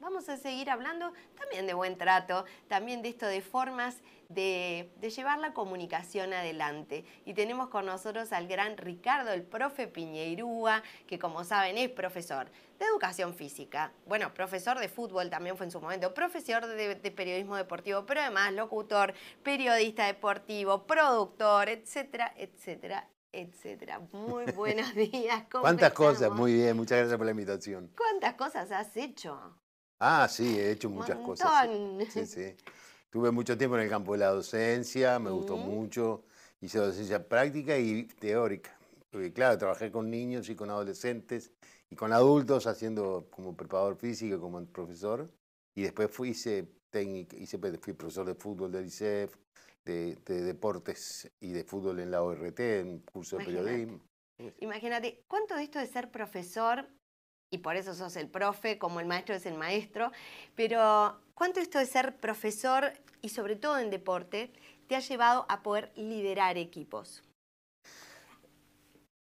Vamos a seguir hablando también de buen trato, también de esto de formas de llevar la comunicación adelante. Y tenemos con nosotros al gran Ricardo, el profe Piñeirúa, que como saben es profesor de educación física, bueno, profesor de fútbol también fue en su momento, profesor de periodismo deportivo, pero además locutor, periodista deportivo, productor, etcétera, etcétera, etcétera. Muy buenos días, ¿cómo ¿Cuántas cosas? estamos? Muy bien, muchas gracias por la invitación. ¿Cuántas cosas has hecho? Ah, sí, he hecho muchas cosas, sí. Montón. Sí, sí. Tuve mucho tiempo en el campo de la docencia, me gustó Mm. mucho. Hice docencia práctica y teórica. Porque claro, trabajé con niños y con adolescentes y con adultos haciendo como preparador físico, como profesor. Y después hice técnica, fui profesor de fútbol del ISEF, de deportes y de fútbol en la ORT, en un curso de Imagínate, periodismo. imagínate, ¿cuánto de esto de ser profesor, y por eso sos el profe, como el maestro es el maestro, pero cuánto esto de ser profesor, y sobre todo en deporte, te ha llevado a poder liderar equipos?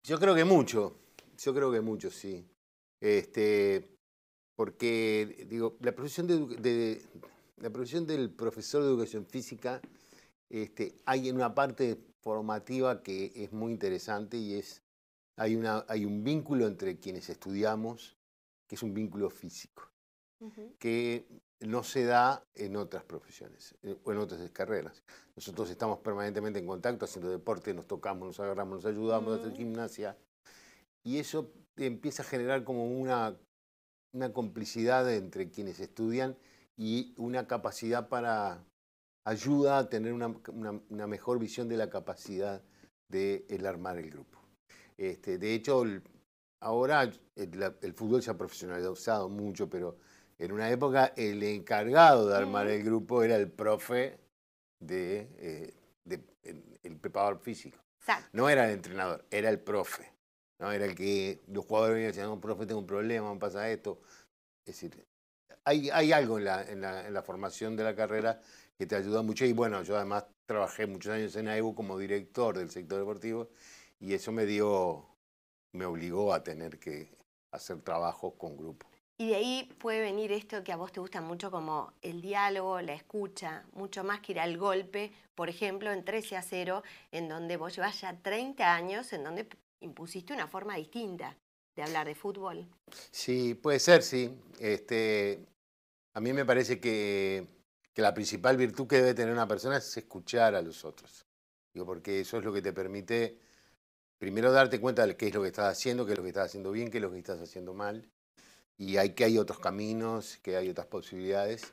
Yo creo que mucho, sí. Este, porque, digo, la profesión del profesor de educación física, hay una parte formativa que es muy interesante y hay un vínculo entre quienes estudiamos, que es un vínculo físico, Ujú. que no se da en otras profesiones o en otras carreras. Nosotros estamos permanentemente en contacto, haciendo deporte, nos tocamos, nos agarramos, nos ayudamos a hacer Mm. gimnasia, y eso empieza a generar como una complicidad entre quienes estudian y una capacidad para ayuda a tener una mejor visión de la capacidad de el armar el grupo. De hecho, ahora el fútbol se ha profesionalizado mucho, pero en una época el encargado de armar Mm. el grupo era el profe el preparador físico. Exacto. No era el entrenador, era el profe. ¿No? Era el que los jugadores venían y decían, no, profe, tengo un problema, me pasa esto. Es decir, hay algo en la formación de la carrera que te ayuda mucho. Y bueno, yo además trabajé muchos años en AEBU como director del sector deportivo y eso me obligó a tener que hacer trabajos con grupos. Y de ahí puede venir esto que a vos te gusta mucho como el diálogo, la escucha, mucho más que ir al golpe, por ejemplo, en 13-0, en donde vos llevas ya 30 años, en donde impusiste una forma distinta de hablar de fútbol. Sí, puede ser, sí. A mí me parece que la principal virtud que debe tener una persona es escuchar a los otros. Digo, porque eso es lo que te permite primero darte cuenta de qué es lo que estás haciendo, qué es lo que estás haciendo bien, qué es lo que estás haciendo mal. Y que hay otros caminos, que hay otras posibilidades.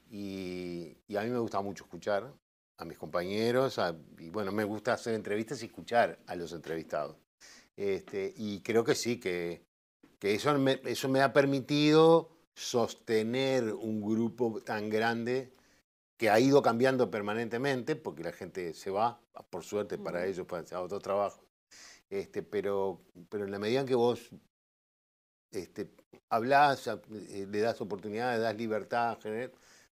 Y a mí me gusta mucho escuchar a mis compañeros, y bueno, me gusta hacer entrevistas y escuchar a los entrevistados. Y creo que sí, que eso me ha permitido sostener un grupo tan grande que ha ido cambiando permanentemente, porque la gente se va, por suerte para ellos, para hacer otro trabajo. Pero en la medida en que vos hablás, le das oportunidades, das libertad,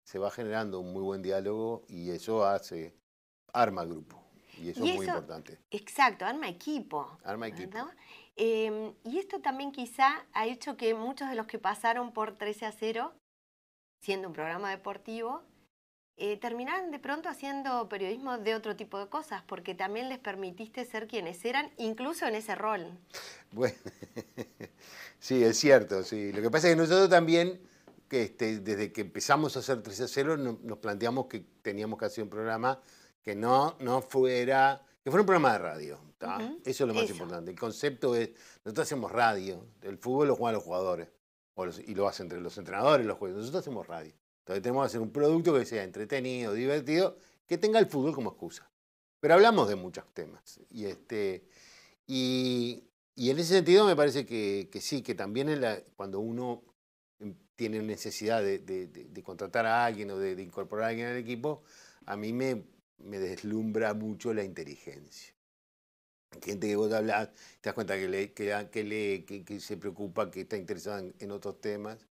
se va generando un muy buen diálogo y eso arma grupo. Y eso Y es muy eso, importante. exacto, arma equipo, Arma equipo. ¿no? Y esto también quizá ha hecho que muchos de los que pasaron por 13-0, siendo un programa deportivo, terminaran de pronto haciendo periodismo de otro tipo de cosas, porque también les permitiste ser quienes eran, incluso en ese rol. Bueno, sí, es cierto, sí. Lo que pasa es que nosotros también, desde que empezamos a hacer 13-0, nos planteamos que teníamos que hacer un programa que no fuera, que fuera un programa de radio. ¿Tá? Ujú. Eso es lo más Eso. importante. El concepto es, nosotros hacemos radio, el fútbol lo juegan los jugadores, y lo hacen entre los entrenadores y los jueces. Nosotros hacemos radio. Entonces tenemos que hacer un producto que sea entretenido, divertido, que tenga el fútbol como excusa. Pero hablamos de muchos temas. Y, y en ese sentido me parece que sí, que también cuando uno tiene necesidad de contratar a alguien o de incorporar a alguien al equipo, a mí me deslumbra mucho la inteligencia. Gente que vos hablas, te das cuenta que se preocupa, que está interesada en otros temas.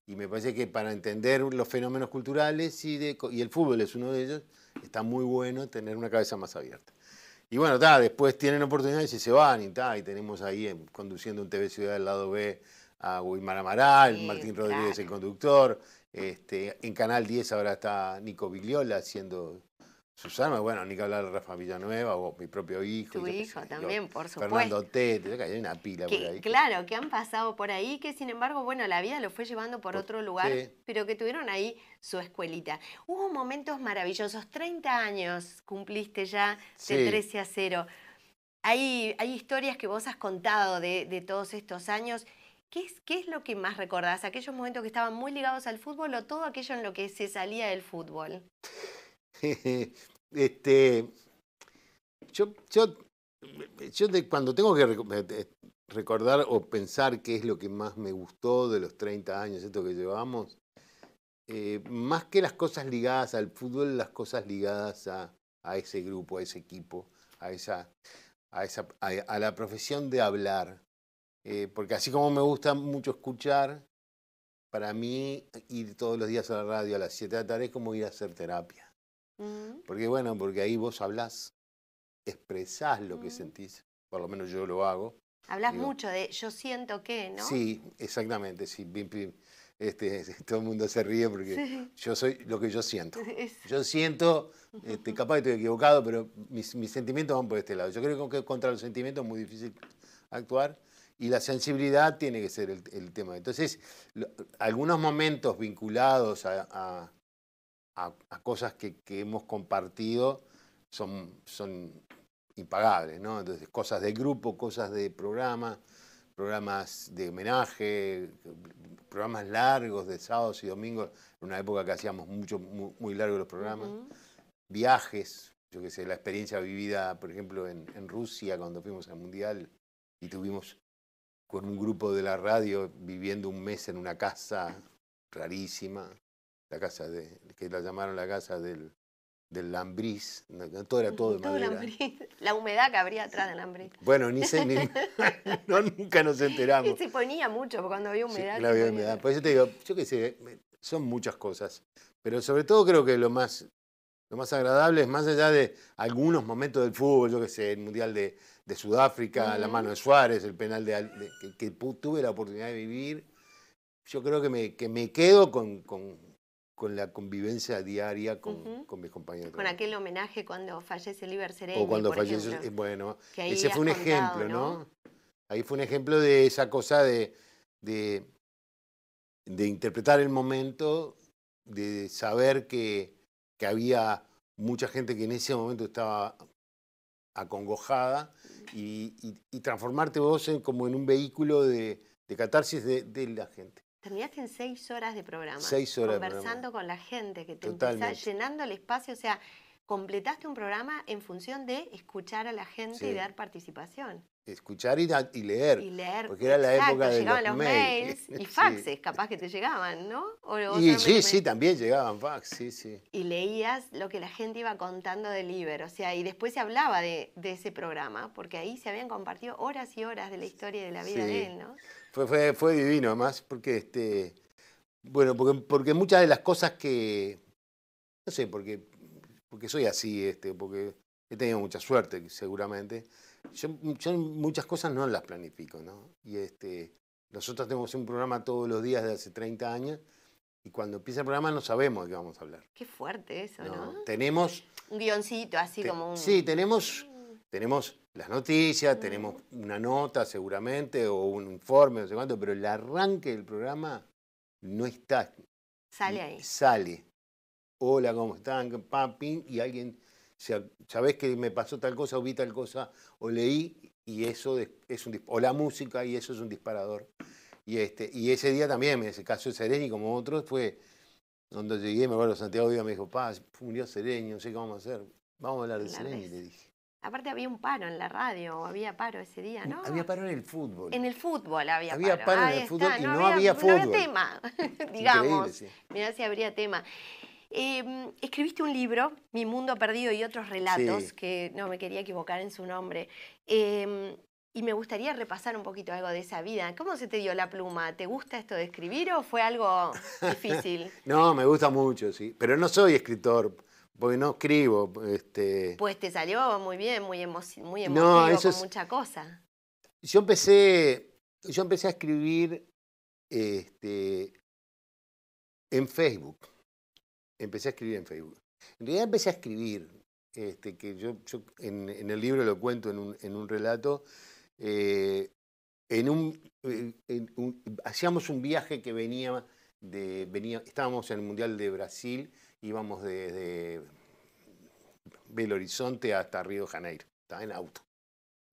Y me parece que para entender los fenómenos culturales y el fútbol es uno de ellos, está muy bueno tener una cabeza más abierta. Y bueno, después tienen oportunidades y se van y tenemos ahí conduciendo un TV Ciudad del lado B a Guimar Amaral, Sí, Martín Rodríguez, el claro. conductor. En Canal 10 ahora está Nico Vigliola haciendo Susana, bueno, ni que hablar de Rafa Villanueva o mi propio hijo, y Tu yo qué sé, hijo yo, también, por Fernando supuesto. Tete, hay una pila por Que, ahí. claro, que han pasado por ahí, que sin embargo, bueno, la vida lo fue llevando por otro lugar, Sí, pero que tuvieron ahí su escuelita. Hubo momentos maravillosos, 30 años cumpliste ya de sí. 13 a 0. Hay historias que vos has contado de todos estos años. ¿Qué es lo que más recordás? ¿Aquellos momentos que estaban muy ligados al fútbol o todo aquello en lo que se salía del fútbol? este, yo, yo, cuando tengo que recordar o pensar qué es lo que más me gustó de los 30 años, esto que llevamos, más que las cosas ligadas al fútbol, las cosas ligadas a ese grupo, a ese equipo, a esa, a la profesión de hablar. Porque así como me gusta mucho escuchar, para mí ir todos los días a la radio a las 7 de la tarde es como ir a hacer terapia. Mm, Porque bueno, porque ahí vos hablás, expresás lo que mm. sentís, por lo menos yo lo hago. Hablas Digo, mucho de yo siento que, ¿no? sí, exactamente, sí. Todo el mundo se ríe porque Sí. yo soy lo que yo siento. Es- Yo siento, capaz que estoy equivocado, pero mis sentimientos van por este lado. Yo creo que contra los sentimientos es muy difícil actuar y la sensibilidad tiene que ser el tema. Entonces, algunos momentos vinculados a cosas que hemos compartido son impagables, ¿no? Entonces, cosas del grupo, cosas de programa, programas de homenaje, programas largos de sábados y domingos, en una época que hacíamos muy largos los programas, Ujú. viajes, yo qué sé, la experiencia vivida, por ejemplo, en Rusia, cuando fuimos al Mundial y tuvimos con un grupo de la radio viviendo un mes en una casa rarísima, la casa que la llamaron la casa del Lambrís, todo era todo de Todo el madera. hambre, la humedad que habría atrás del hambre. Bueno, no, nunca nos Y enteramos. se ponía mucho, porque cuando había Sí, humedad la se vida me da. ponía. Por eso te digo, yo qué sé, son muchas cosas. Pero sobre todo creo que lo más agradable es más allá de algunos momentos del fútbol, yo qué sé, el Mundial de Sudáfrica, la mano Ujú. de Suárez, el penal que tuve la oportunidad de vivir. Yo creo que me quedo con la convivencia diaria Ujú. con mis compañeros de Con trabajo. aquel homenaje cuando fallece Liber O Seregni, cuando por falleció, ejemplo, bueno, que ahí ese has fue un contado, ejemplo, ¿no? ¿no? Ahí fue un ejemplo de esa cosa de, de interpretar el momento, de saber que había mucha gente que en ese momento estaba acongojada y transformarte vos como en un vehículo de catarsis de la gente. Terminaste en 6 horas de programa, 6 horas de programa, conversando con la gente, que te empezás totalmente. llenando el espacio, o sea, completaste un programa en función de escuchar a la gente y Sí. dar participación. Escuchar y leer, Y leer, porque era la exacto, época de llegaban los los mails. mails y Sí. faxes, capaz que te llegaban, ¿no? O Y sí, solamente sí, también llegaban fax, sí, sí. y leías lo que la gente iba contando del Iber, o sea, y después se hablaba de ese programa, porque ahí se habían compartido horas y horas de la historia y de la vida de Sí. él, ¿no? Fue divino, además, porque bueno, porque muchas de las cosas no sé, porque soy así, porque he tenido mucha suerte, seguramente. Yo muchas cosas no las planifico, ¿no? Y nosotros tenemos un programa todos los días de hace 30 años y cuando empieza el programa no sabemos de qué vamos a hablar. Qué fuerte eso, ¿no? No, tenemos, Un guioncito, así como sí, un... tenemos las noticias, tenemos Mm, una nota seguramente o un informe, no sé cuánto, pero el arranque del programa no está, sale ahí. sale. Hola, ¿cómo están? Pam, pim, y alguien, sabés que me pasó tal cosa o vi tal cosa o leí y eso o la música y eso es un disparador. Y ese día también, en ese caso de Sereni como otros, fue donde llegué, me acuerdo, Santiago Díaz me dijo, murió Sereni, no sé qué vamos a hacer. Vamos a hablar de Hablar de Sereni, eso. le dije. Aparte había un paro en la radio, o había paro ese día, ¿no? Había paro en el fútbol. En el fútbol había Había paro. paro en Ahí el fútbol está, y no no había, había no había fútbol. tema, Increíble, digamos. sí. Mirá si habría tema. Escribiste un libro, Mi Mundo Perdido y otros relatos, Sí. que no me quería equivocar en su nombre. Y me gustaría repasar un poquito algo de esa vida. ¿Cómo se te dio la pluma? ¿Te gusta esto de escribir o fue algo difícil? No, me gusta mucho, sí. Pero no soy escritor, porque no escribo. Pues te salió muy bien, muy No, emotivo, eso con es. mucha cosa. Yo empecé a escribir en Facebook. Empecé a escribir en Facebook. En realidad empecé a escribir, que yo en el libro lo cuento en un relato, hacíamos un viaje que estábamos en el Mundial de Brasil, íbamos desde Belo Horizonte hasta Río de Janeiro, estaba en auto.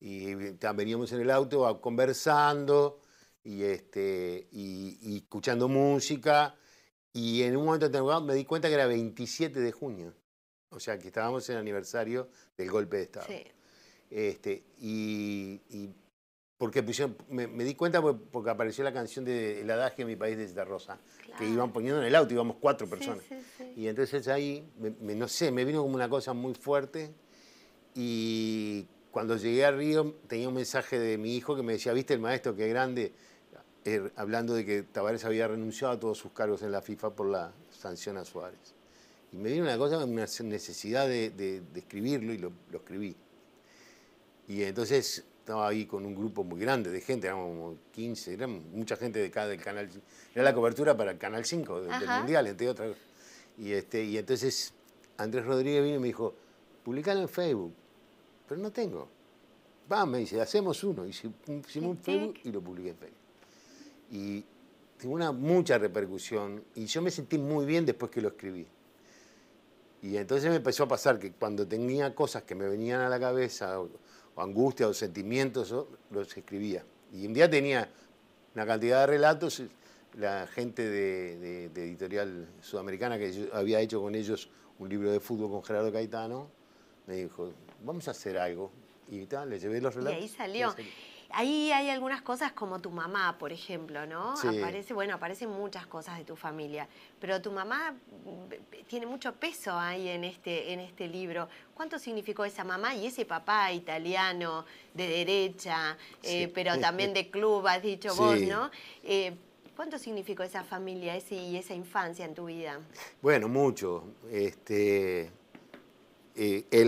Y veníamos en el auto conversando y escuchando música. Y en un momento determinado me di cuenta que era 27 de junio. O sea, que estábamos en el aniversario del golpe de Estado. Sí. Y porque me di cuenta porque apareció la canción de El Adagio de mi país de Zeta Rosa, Claro. que iban poniendo en el auto, íbamos 4 personas. Sí, sí, sí. Y entonces ahí, no sé, me vino como una cosa muy fuerte. Y cuando llegué a Río tenía un mensaje de mi hijo que me decía, ¿viste el maestro qué grande? Hablando de que Tavares había renunciado a todos sus cargos en la FIFA por la sanción a Suárez. Y me vino una necesidad de escribirlo y lo escribí. Y entonces estaba ahí con un grupo muy grande de gente, éramos como 15, era mucha gente de cada del canal. Era la cobertura para el Canal 5 del Mundial, entre otras. Y entonces Andrés Rodríguez vino y me dijo, publicalo en Facebook. Pero no tengo. Me dice, hacemos uno. Hicimos un Facebook y lo publiqué en Facebook. Y tuvo mucha repercusión y yo me sentí muy bien después que lo escribí. Y entonces me empezó a pasar que cuando tenía cosas que me venían a la cabeza, o angustia o sentimientos, los escribía. Y un día tenía una cantidad de relatos, la gente de Editorial Sudamericana, que yo había hecho con ellos un libro de fútbol con Gerardo Caetano, me dijo, vamos a hacer algo. Y tal, le llevé los relatos. Y ahí salió. Ahí hay algunas cosas como tu mamá, por ejemplo, ¿no? Sí. Aparecen muchas cosas de tu familia, pero tu mamá tiene mucho peso ahí en este libro. ¿Cuánto significó esa mamá y ese papá italiano de derecha, Sí. pero también de club, has dicho Sí. vos, ¿no? ¿Cuánto significó esa familia y esa infancia en tu vida? Bueno, mucho. El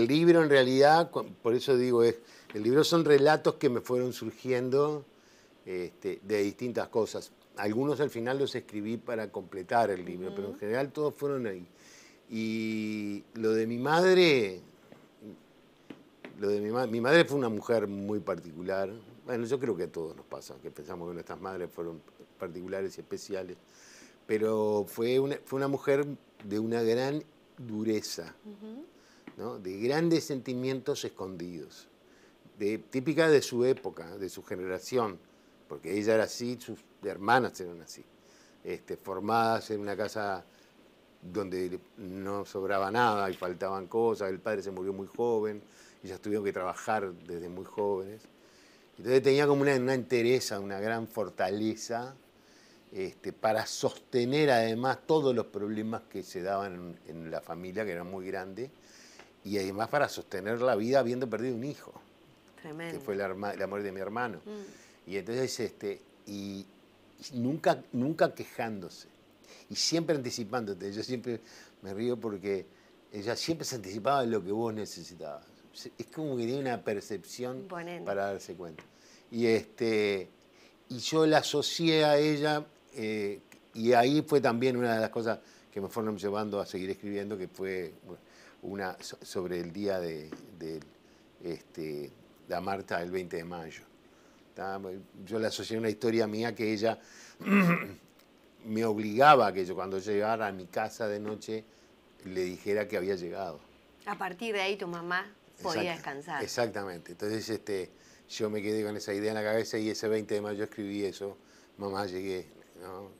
libro en realidad, por eso digo, el libro son relatos que me fueron surgiendo de distintas cosas. Algunos al final los escribí para completar el libro, pero en general todos fueron ahí. Y lo de mi madre, mi madre fue una mujer muy particular. Bueno, yo creo que a todos nos pasa, que pensamos que nuestras madres fueron particulares y especiales. Pero fue una mujer de una gran dureza, ¿no? De grandes sentimientos escondidos, típica de su época, de su generación, porque ella era así, sus hermanas eran así, formadas en una casa donde no sobraba nada y faltaban cosas, el padre se murió muy joven, ellas tuvieron que trabajar desde muy jóvenes. Entonces tenía como una entereza, una gran fortaleza para sostener además todos los problemas que se daban en la familia, que era muy grande, y además para sostener la vida habiendo perdido un hijo. Tremendo. Que fue la muerte de mi hermano. Y entonces, y nunca quejándose. Y siempre anticipándote. Yo siempre me río porque ella siempre se anticipaba de lo que vos necesitabas. Es como que tiene una percepción Imponente. para darse cuenta. Y yo la asocié a ella, y ahí fue también una de las cosas que me fueron llevando a seguir escribiendo, que fue una sobre el día de la marcha del 20 de mayo. Yo le asocié a una historia mía que ella me obligaba a que yo cuando llegara a mi casa de noche le dijera que había llegado. A partir de ahí tu mamá podía descansar. Exactamente. Entonces yo me quedé con esa idea en la cabeza y ese 20 de mayo escribí eso, mamá llegué, ¿no?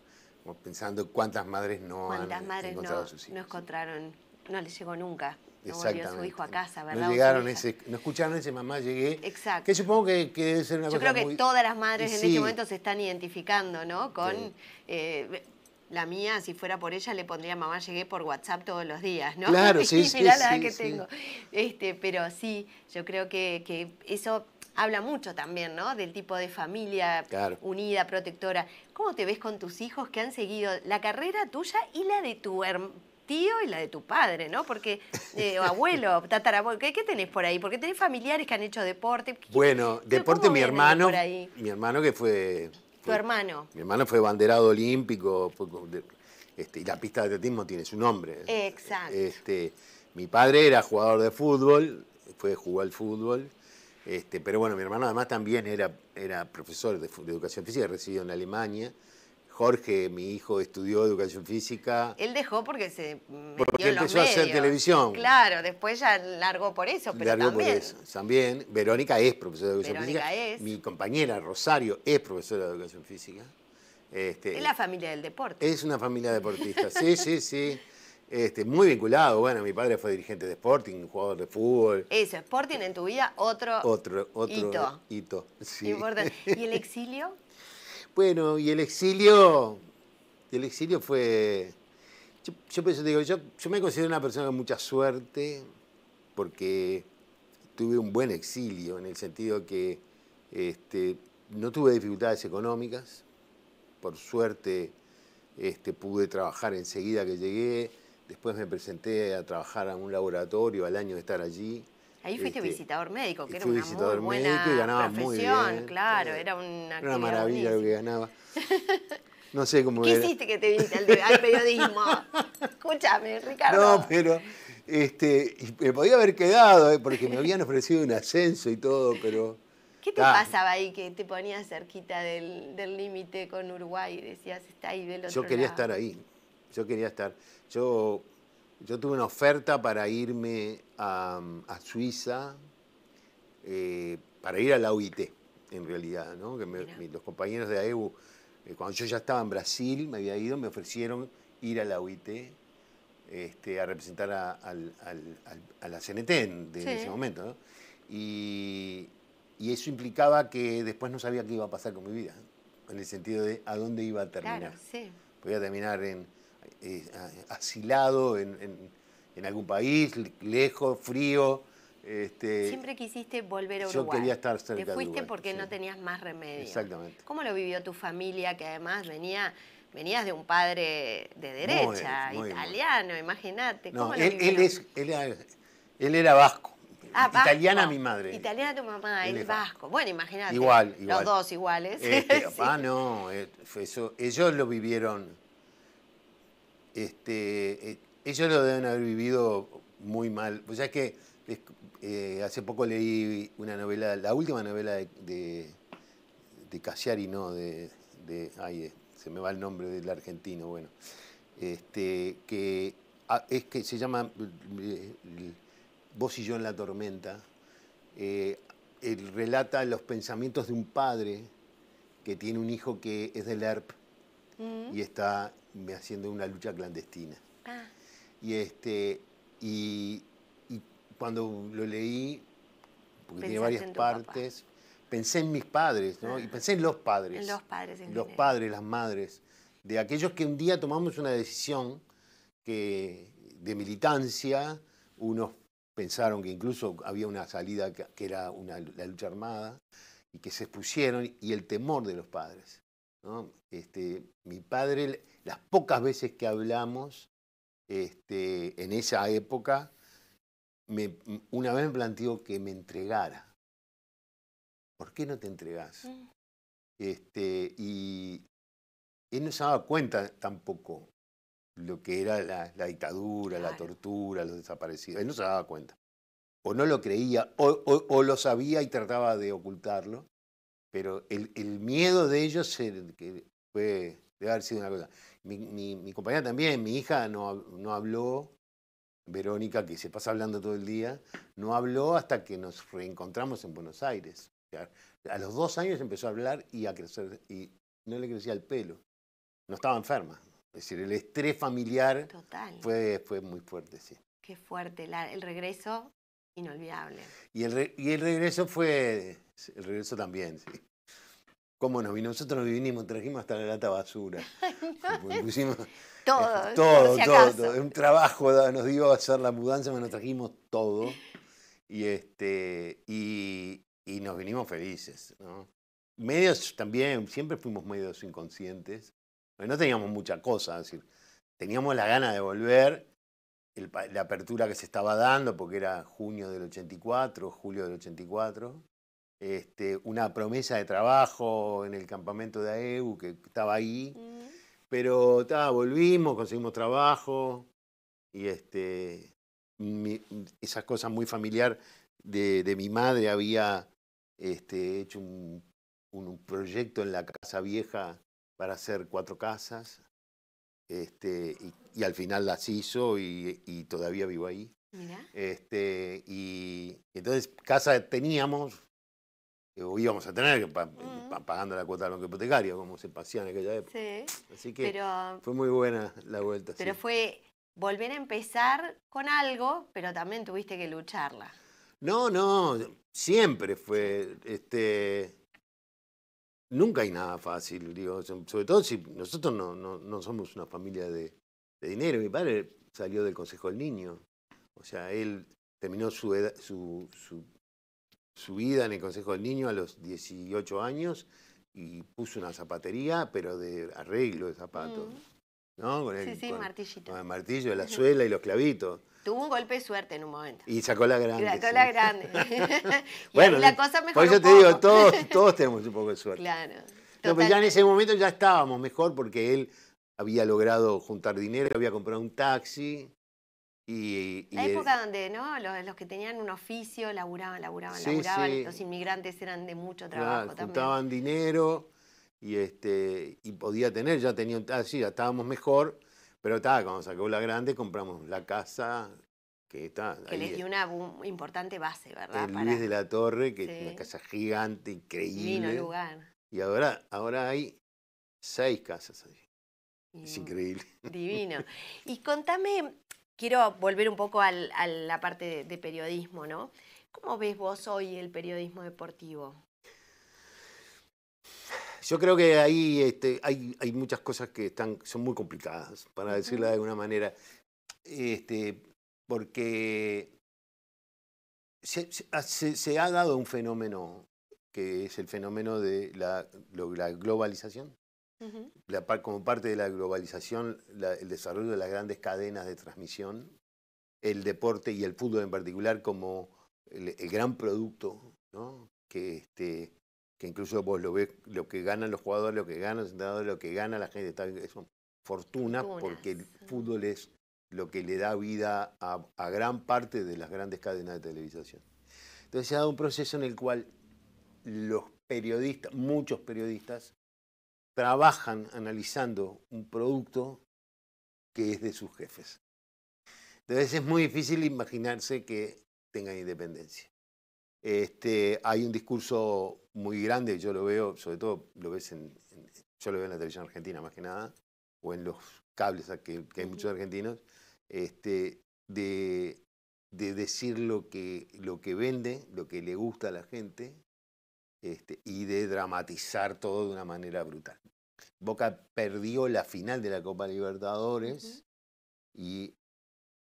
Como pensando cuántas madres no han encontrado a sus hijos. No encontraron, no les llegó nunca. No volvió su hijo a casa, ¿verdad? No llegaron no escucharon ese mamá llegué. Exacto. Que supongo que debe ser una cosa muy... Yo creo que todas las madres en este momento se están identificando, ¿no? Con la mía, si fuera por ella, le pondría mamá llegué por WhatsApp todos los días, ¿no? Claro, sí, mirá la edad que tengo. Pero sí, yo creo que eso habla mucho también, ¿no? Del tipo de familia unida, protectora. ¿Cómo te ves con tus hijos que han seguido la carrera tuya y la de tu tío y la de tu padre, ¿no? Porque, abuelo, tatarabuelo, ¿qué tenés por ahí? Porque tenés familiares que han hecho deporte. Bueno, deporte mi hermano que fue Tu hermano. Mi hermano fue banderado olímpico, y la pista de atletismo tiene su nombre. Exacto. Mi padre era jugador de fútbol, jugó al fútbol, pero bueno, mi hermano además también era profesor de educación física, residió en Alemania. Jorge, mi hijo, estudió educación física. Él dejó porque se metió Porque en los empezó a hacer medios. televisión. Claro, después ya largó por eso, pero Largó también. por eso. También. Verónica es profesora de educación Verónica física. es. Mi compañera Rosario es profesora de educación física. Es la familia del deporte. Es una familia deportista. Sí, sí, sí. Muy vinculado. Bueno, mi padre fue dirigente de Sporting, jugador de fútbol. Eso, Sporting en tu vida, otro hito. Sí. Importante. ¿Y el exilio? Bueno, y el exilio fue... Yo por eso te digo, yo me considero una persona con mucha suerte porque tuve un buen exilio, en el sentido que no tuve dificultades económicas. Por suerte pude trabajar enseguida que llegué. Después me presenté a trabajar a un laboratorio al año de estar allí. Ahí fuiste visitador médico, que era fui una visitador muy médico y buena ganaba muy profesión, bien. claro, era una Era una maravilla lo que ganaba. No sé cómo ¿Qué era. hiciste que te viniste al periodismo? Escúchame, Ricardo. No, pero y me podía haber quedado, porque me habían ofrecido un ascenso y todo, pero... ¿Qué te pasaba ahí que te ponías cerquita del límite con Uruguay y decías, está ahí del otro lado? Yo quería estar ahí, yo quería estar. Yo tuve una oferta para irme a Suiza, para ir a la OIT, en realidad, ¿no? Que los compañeros de AEU, cuando yo ya estaba en Brasil, me había ido, me ofrecieron ir a la OIT a representar a la CNT en ese momento, ¿no? Y eso implicaba que después no sabía qué iba a pasar con mi vida, en el sentido de a dónde iba a terminar. Claro, sí. Podía terminar asilado en algún país, lejos, frío. Siempre quisiste volver a Yo Uruguay. quería estar cerca de Te fuiste Uruguay, porque sí. no tenías más remedio. Exactamente. ¿Cómo lo vivió tu familia, que además venías de un padre de derecha, Muy italiano, imagínate? No, ¿Cómo lo vivieron? él era vasco. Vasco. Italiana mi madre. Italiana tu mamá, él vasco. Bueno, imagínate. Igual. Los dos iguales. Sí. No, ellos lo vivieron. Ellos lo deben haber vivido muy mal. Pues ya que hace poco leí una novela, la última novela de Cassiari, no, se me va el nombre del argentino, bueno, que se llama Vos y yo en la tormenta. Él relata los pensamientos de un padre que tiene un hijo que es del ERP y está haciendo una lucha clandestina. Y cuando lo leí, porque tiene varias partes, pensé en mis padres, ¿no? Y pensé en los padres. En los padres, en los padres, las madres, de aquellos que un día tomamos una decisión de militancia. Unos pensaron que incluso había una salida que era la lucha armada, y que se expusieron, y el temor de los padres, ¿no? Mi padre, las pocas veces que hablamos en esa época, una vez me planteó que me entregara. ¿Por qué no te entregás? Y él no se daba cuenta tampoco lo que era la dictadura, la tortura, los desaparecidos. Él no se daba cuenta. O no lo creía, o lo sabía y trataba de ocultarlo. Pero el miedo de ellos debe haber sido una cosa. Mi compañera también, mi hija no habló, Verónica, que se pasa hablando todo el día, no habló hasta que nos reencontramos en Buenos Aires. O sea, a los 2 años empezó a hablar y a crecer, y no le crecía el pelo. No estaba enferma. Es decir, el estrés familiar fue muy fuerte, sí. Qué fuerte, el regreso, inolvidable. Y el regreso el regreso también, sí. ¿Cómo nos vino? Nosotros nos vinimos, trajimos hasta la lata basura. Pusimos todo. Un trabajo nos dio a hacer la mudanza, pero nos trajimos todo. Y nos vinimos felices, ¿no? Medios también, siempre fuimos medios inconscientes. No teníamos mucha cosa, es decir, teníamos la gana de volver, la apertura que se estaba dando, porque era junio del 84, julio del 84, una promesa de trabajo en el campamento de AEU, que estaba ahí, pero volvimos, conseguimos trabajo, y esas cosas muy familiar de mi madre había hecho un proyecto en la casa vieja para hacer 4 casas, y al final las hizo y todavía vivo ahí. Mirá. Y entonces casa teníamos, o íbamos a tener, pagando la cuota del banco hipotecario, como se pasía en aquella época. Sí, Así que pero fue muy buena la vuelta. Pero Sí. fue volver a empezar con algo, pero también tuviste que lucharla. No, siempre fue, nunca hay nada fácil, digo, sobre todo si nosotros no somos una familia de dinero. Mi padre salió del Consejo del Niño, o sea, él terminó su vida en el Consejo del Niño a los 18 años y puso una zapatería, pero de arreglo de zapatos, ¿no? Con Sí, martillito. Con el martillo, la suela y los clavitos. Tuvo un golpe de suerte en un momento. Y sacó la grande. Y sacó la grande. Y bueno, ahí la cosa mejoró por eso un te digo, poco. todos tenemos un poco de suerte. Claro. No, pero ya en ese momento ya estábamos mejor porque él había logrado juntar dinero, había comprado un taxi. La época donde, ¿no? Los que tenían un oficio laburaban. Sí. Los inmigrantes eran de mucho trabajo también. Juntaban dinero y podía tener, ya tenía un taxi, ya estábamos mejor, pero cuando sacó la grande compramos la casa que está que ahí, les dio una importante base, ¿verdad? Luis de la Torre, que Sí. es una casa gigante, increíble. Divino lugar. Y ahora hay 6 casas ahí. Y es increíble. Divino. Y contame, quiero volver un poco a la parte de periodismo, ¿no? ¿Cómo ves vos hoy el periodismo deportivo? Yo creo que ahí hay muchas cosas que son muy complicadas, para decirlo de alguna manera, porque se ha dado un fenómeno que es el fenómeno de la globalización. Como parte de la globalización, el desarrollo de las grandes cadenas de transmisión, el deporte y el fútbol en particular como el gran producto, ¿no? Que incluso vos lo ves, lo que ganan los jugadores, lo que ganan los entrenadores, lo que gana la gente, son fortunas, porque el fútbol es lo que le da vida a gran parte de las grandes cadenas de televisación. Entonces se ha dado un proceso en el cual los periodistas, muchos periodistas, trabajan analizando un producto que es de sus jefes. Entonces es muy difícil imaginarse que tengan independencia. Hay un discurso muy grande, yo lo veo, sobre todo yo lo veo en la televisión argentina más que nada, o en los cables, que hay muchos argentinos, de decir lo que vende, lo que le gusta a la gente, y de dramatizar todo de una manera brutal. Boca perdió la final de la Copa Libertadores y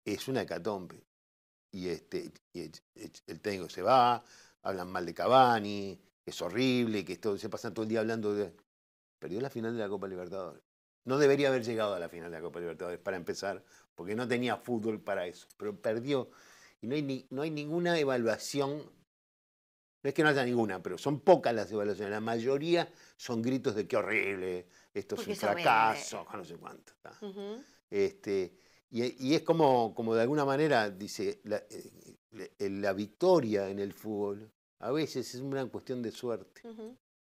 es una hecatombe. Y el técnico se va, hablan mal de Cavani, es horrible, que se pasan todo el día hablando de... Perdió la final de la Copa Libertadores. No debería haber llegado a la final de la Copa Libertadores, para empezar, porque no tenía fútbol para eso, pero perdió. Y no hay ninguna evaluación, no es que no haya ninguna, pero son pocas las evaluaciones. La mayoría son gritos de qué horrible, esto es un fracaso, no sé cuánto. Y es como de alguna manera, dice, la victoria en el fútbol a veces es una cuestión de suerte,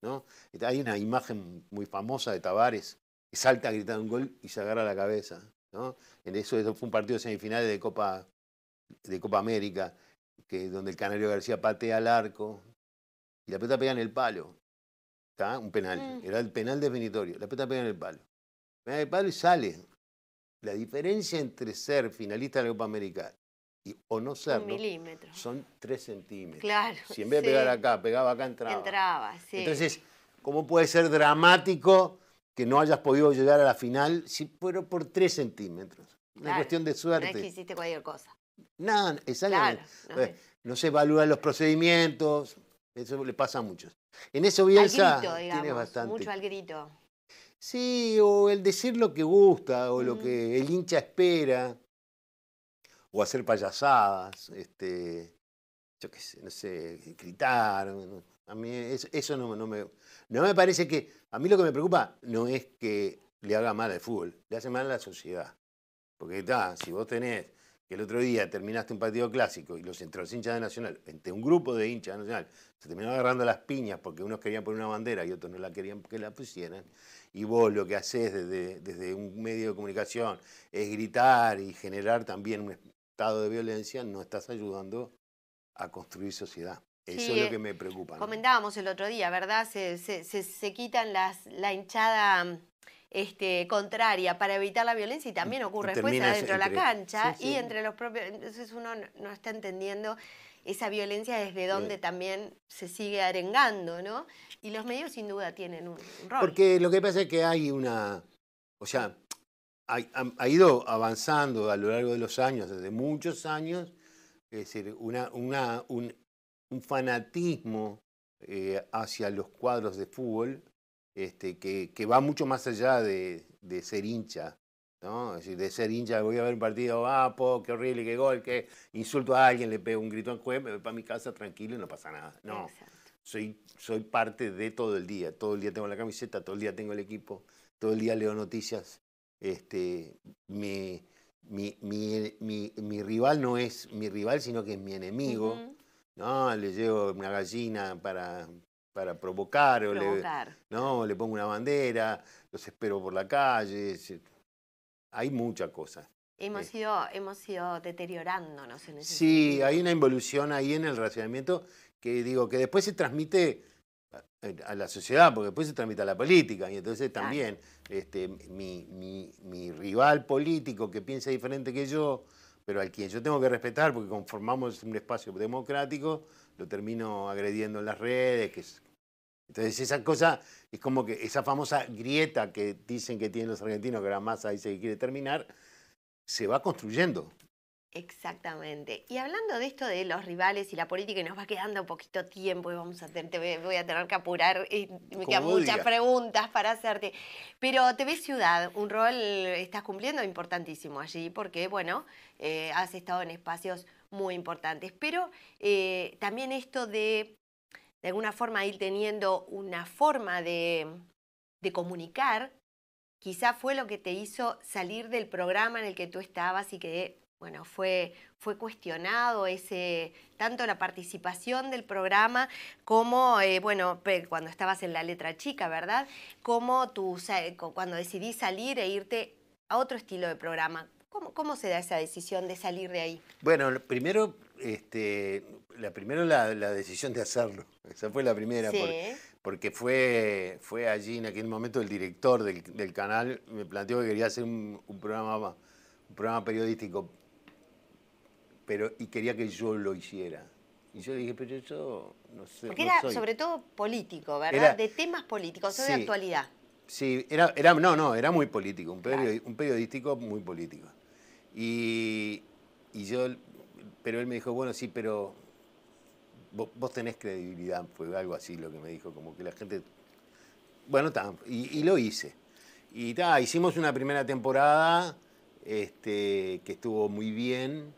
¿no? Hay una imagen muy famosa de Tavares que salta a gritar un gol y se agarra la cabeza, ¿no? Eso fue un partido de semifinales de Copa América, donde el Canario García patea al arco y la pelota pega en el palo. ¿Está? Un penal, era el penal definitorio. La pelota pega en el palo. Pega en el palo y sale. La diferencia entre ser finalista de la Copa América o no serlo son 3 centímetros. Claro, si en vez de pegar acá, pegaba acá, entraba. Entraba, sí. Entonces, ¿cómo puede ser dramático que no hayas podido llegar a la final si fuera por 3 centímetros? Una cuestión de suerte. No es que hiciste cualquier cosa. No, exactamente. Claro, no se evalúan los procedimientos, eso le pasa a muchos. En eso Bielsa tiene bastante. Mucho al grito. Sí, o el decir lo que gusta, o lo que el hincha espera, o hacer payasadas, yo qué sé, no sé, gritar, A mí eso no me parece que... A mí lo que me preocupa no es que le haga mal al fútbol, le hace mal a la sociedad. Porque si vos tenés que el otro día terminaste un partido clásico y entre los hinchas de Nacional, entre un grupo de hinchas de Nacional, se terminó agarrando las piñas porque unos querían poner una bandera y otros no la querían que la pusieran, y vos lo que hacés desde un medio de comunicación es gritar y generar también un estado de violencia, no estás ayudando a construir sociedad. Eso Sí, es lo que me preocupa, ¿no? comentábamos el otro día, ¿verdad? Se quitan la hinchada contraria para evitar la violencia y también ocurre después termina adentro de la cancha sí, y sí. entre los propios... Entonces uno no está entendiendo esa violencia desde donde también se sigue arengando, ¿no? Y los medios sin duda tienen un rol. Porque lo que pasa es que hay una... O sea, ha ido avanzando a lo largo de los años, desde muchos años, es decir, un fanatismo hacia los cuadros de fútbol que va mucho más allá de ser hincha, ¿no? Es decir, de ser hincha, voy a ver un partido, qué horrible, qué gol, que insulto a alguien, le pego un grito al juez, me voy para mi casa tranquilo y no pasa nada. No, soy parte de todo el día tengo la camiseta, todo el día tengo el equipo, todo el día leo noticias. Mi rival no es mi rival, sino que es mi enemigo. ¿No? Le llevo una gallina para provocar, le pongo una bandera, los espero por la calle. Hay muchas cosas. Hemos ido deteriorándonos en ese Sí, sentido. hay una involución ahí en el racionamiento que digo que después se transmite a la sociedad, porque después se transmite a la política, y entonces también mi rival político que piensa diferente que yo, pero al quien yo tengo que respetar porque conformamos un espacio democrático, lo termino agrediendo en las redes. Entonces esa cosa es como que esa famosa grieta que dicen que tienen los argentinos, que la masa dice que quiere terminar, se va construyendo. Exactamente. Y hablando de esto de los rivales y la política, y nos va quedando un poquito tiempo y voy a tener que apurar, y me quedan muchas preguntas para hacerte. Pero TV Ciudad, un rol estás cumpliendo importantísimo allí, porque, bueno, has estado en espacios muy importantes. Pero también esto de alguna forma, ir teniendo una forma de comunicar, quizá fue lo que te hizo salir del programa en el que tú estabas y que... Bueno, fue cuestionado tanto la participación del programa como, cuando estabas en La Letra Chica, ¿verdad? Como cuando decidí salir e irte a otro estilo de programa. ¿Cómo se da esa decisión de salir de ahí? Bueno, primero, la decisión de hacerlo. Esa fue la primera, Sí. porque fue allí en aquel momento el director del canal me planteó que quería hacer un programa periodístico, y quería que yo lo hiciera. Y yo dije, pero yo no sé. Porque era sobre todo político, ¿verdad? De temas políticos, de actualidad. Sí, era muy político, un periodístico muy político. Pero él me dijo, bueno, sí, pero vos tenés credibilidad, fue algo así lo que me dijo, como que la gente... Bueno, y lo hice. Y hicimos una primera temporada que estuvo muy bien.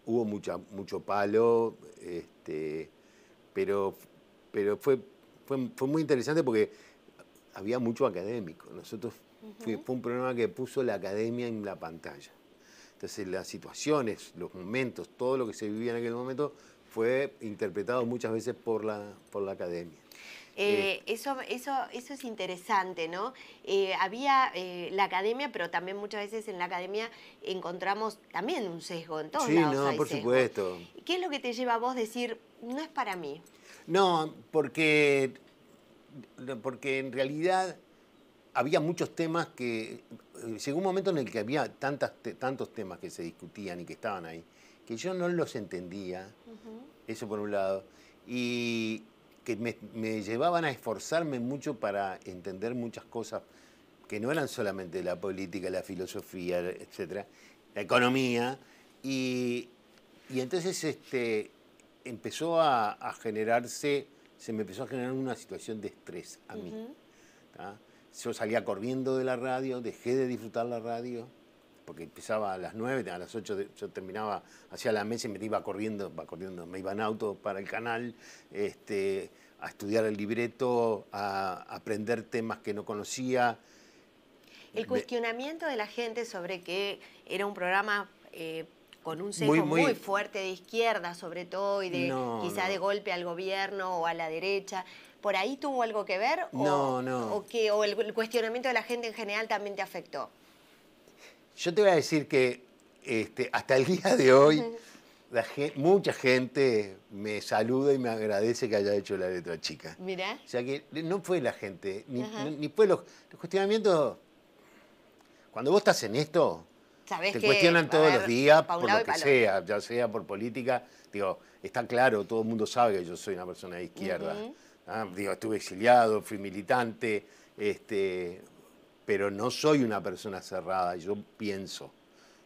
Hubo mucho palo, pero fue muy interesante porque había mucho académico. Fue un programa que puso la academia en la pantalla. Entonces las situaciones, los momentos, todo lo que se vivía en aquel momento fue interpretado muchas veces por la academia. Eso es interesante, ¿no? Había la academia, pero también muchas veces en la academia encontramos también un sesgo, en todos lados hay por sesgo. supuesto. ¿Qué es lo que te lleva a vos decir, no es para mí? No, porque en realidad había muchos temas que... Llegó un momento en el que había tantos temas que se discutían y que estaban ahí, que yo no los entendía, eso por un lado, y que me llevaban a esforzarme mucho para entender muchas cosas que no eran solamente la política, la filosofía, etcétera, la economía, y entonces empezó a generarse, se me empezó a generar una situación de estrés a mí. Yo salía corriendo de la radio, dejé de disfrutar la radio, porque empezaba a las 9, a las 8 yo terminaba, hacía la mesa y me iba corriendo, me iba en auto para el canal, a estudiar el libreto, a aprender temas que no conocía. El cuestionamiento de la gente sobre que era un programa con un sesgo muy fuerte de izquierda, sobre todo, y de quizá de golpe al gobierno o a la derecha. ¿Por ahí tuvo algo que ver? No. ¿O el cuestionamiento de la gente en general también te afectó? Yo te voy a decir que hasta el día de hoy mucha gente me saluda y me agradece que haya hecho la letra chica. Mirá. O sea que no fue la gente, ni fue los cuestionamientos. Cuando vos estás en esto, te cuestionan todos los días por lo que sea, ya sea por política. Digo, está claro, todo el mundo sabe que yo soy una persona de izquierda. Digo, estuve exiliado, fui militante, pero no soy una persona cerrada, yo pienso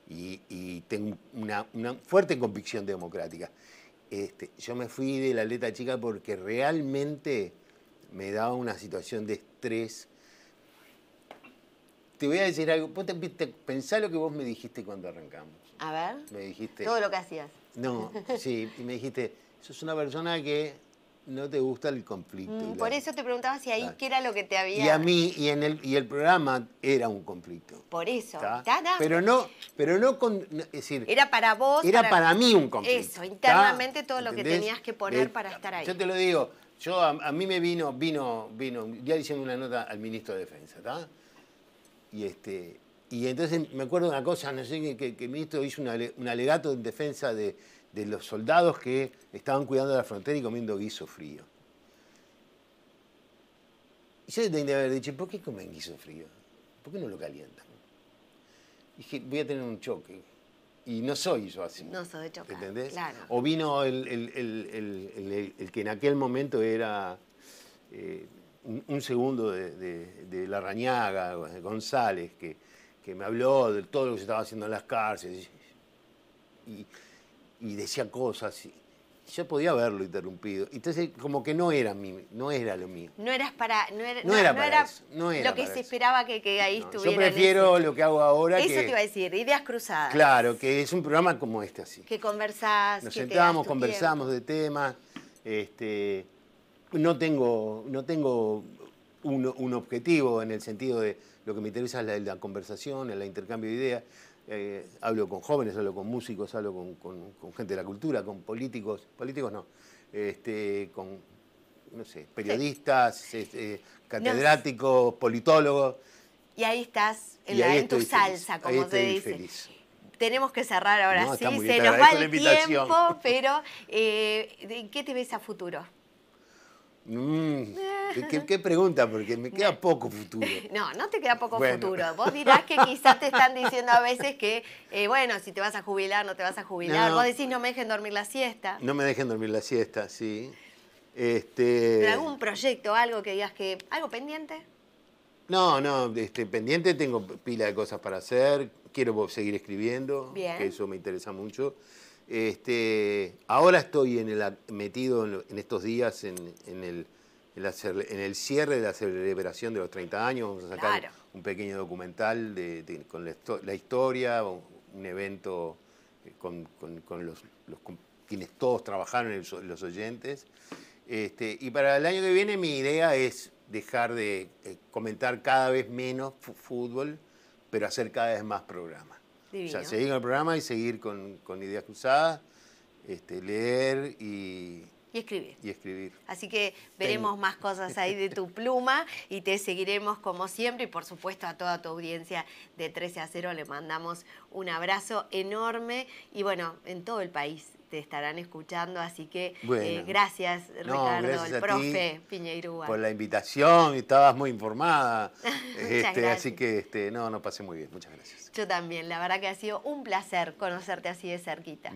y tengo una fuerte convicción democrática. Yo me fui de la letra chica porque realmente me daba una situación de estrés. Te voy a decir algo, pensá lo que vos me dijiste cuando arrancamos. A ver, me dijiste, todo lo que hacías. No, sí, y me dijiste, sos una persona que no te gusta el conflicto. Por eso te preguntaba si ahí qué era lo que te había... Y a mí, y el programa era un conflicto. Por eso. Pero no con... Es decir, era para vos. Era para mí un conflicto. Eso, internamente todo lo que tenías que poner para estar ahí. Yo te lo digo, a mí me vino, ya hicimos una nota al ministro de Defensa, ¿está? Y entonces me acuerdo de una cosa, no sé, que el ministro hizo un alegato en defensa de los soldados que estaban cuidando la frontera y comiendo guiso frío. Y yo tendría que haber dicho, ¿por qué comen guiso frío? ¿Por qué no lo calientan? Y dije, voy a tener un choque. Y no soy yo así. No soy de chocar, ¿entendés? Claro. O vino el que en aquel momento era un segundo de Larrañaga, González, que me habló de todo lo que se estaba haciendo en las cárceles y decía cosas. Y yo podía haberlo interrumpido. Entonces, como que no era lo mío. No era lo que se esperaba que ahí estuviera. Yo prefiero lo que hago ahora. Eso te iba a decir, ideas cruzadas. Claro, que es un programa como este, así. Que conversás, nos sentamos, conversamos de temas. No tengo un objetivo en el sentido de lo que me interesa es la conversación, el intercambio de ideas. Hablo con jóvenes, hablo con músicos, hablo con gente de la cultura, con políticos no, con, no sé, periodistas, catedráticos, politólogos. Y ahí estás en tu salsa, como se dice. Feliz. Tenemos que cerrar ahora, sí, muy bien, se nos va el tiempo, pero ¿qué te ves a futuro? ¿Qué pregunta? Porque me queda poco futuro. No te queda poco futuro. Vos dirás que quizás te están diciendo a veces que, bueno, si te vas a jubilar, no te vas a jubilar. Vos decís, no me dejen dormir la siesta. No me dejen dormir la siesta, sí. ¿Pero algún proyecto, algo que digas que... ¿Algo pendiente? No, pendiente tengo pila de cosas para hacer. Quiero seguir escribiendo, que eso me interesa mucho. Ahora estoy metido en estos días en el cierre de la celebración de los 30 años. Vamos a sacar un pequeño documental con la historia, un evento con quienes todos trabajaron, los oyentes. Y para el año que viene mi idea es dejar de comentar cada vez menos fútbol, pero hacer cada vez más programas. Divino. O sea, seguir con el programa y seguir con ideas cruzadas, leer y escribir. Así que veremos más cosas ahí de tu pluma y te seguiremos como siempre. Y por supuesto a toda tu audiencia de 13 a 0 le mandamos un abrazo enorme. Y bueno, en todo el país te estarán escuchando. Así que gracias, Ricardo, gracias el profe Piñeirúa. Por la invitación, estabas muy informada. Así que no pasé muy bien. Muchas gracias. Yo también. La verdad que ha sido un placer conocerte así de cerquita.